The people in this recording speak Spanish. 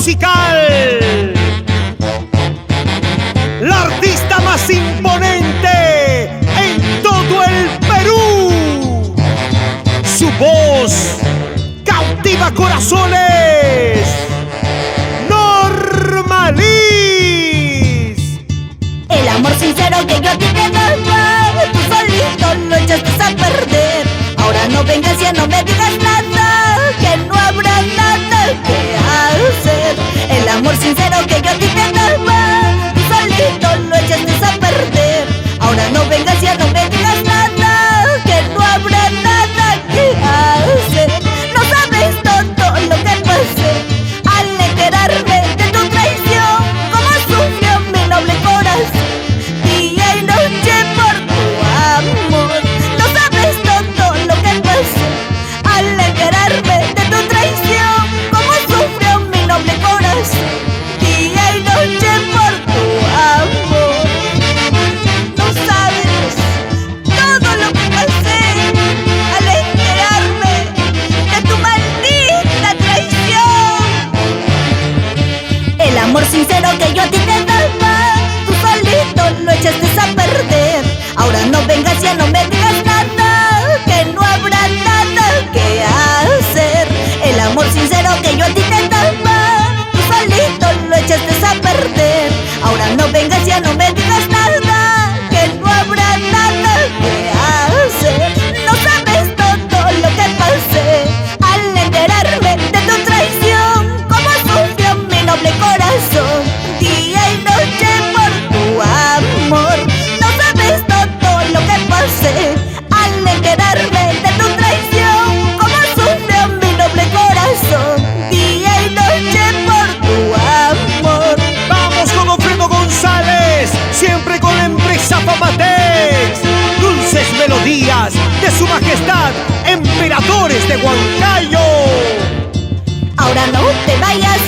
musical, la artista más imponente en todo el Perú. Su voz cautiva corazones. Normaliz. El amor sincero que yo a ti te daba, tú solito lo echaste a perder. Ahora no vengas y no me digas nada, que no habrá nada que hacer. El amor sincero que yo a ti te daba, tú solito lo echaste a perder. Ahora no vengas y no me digas nada, que no habrá nada que hacer. No sabes todo lo que pasé al enterarme de tu traición, cómo sufrió mi noble corazón día y noche por tu amor. No sabes todo lo que pasé al enterarme de tu traición, cómo sufrió mi noble corazón día y noche por tu amor. No sabes todo lo que pasé al enterarme de tu maldita traición. El amor sincero que yo a ti te daba, tú solito lo echaste a perder. Ahora no vengas y no me digas nada, que no habrá nada que hacer. El amor sincero que yo a ti te daba, tú solito lo echaste a perder. Ahora no vengas y no me digas nada, que no habrá nada que hacer. No sabes todo lo que pasé al enterarme de tu traición, cómo sufrió mi noble corazón día y noche por tu amor. No sabes todo lo que pasé al enterarme de tu traición, cómo sufrió mi noble corazón día y noche por tu amor. Vamos con Alfredo González, siempre con la empresa Papatex. Dulces melodías de su majestad, emperadores de Huancayo. Ahora no te vayas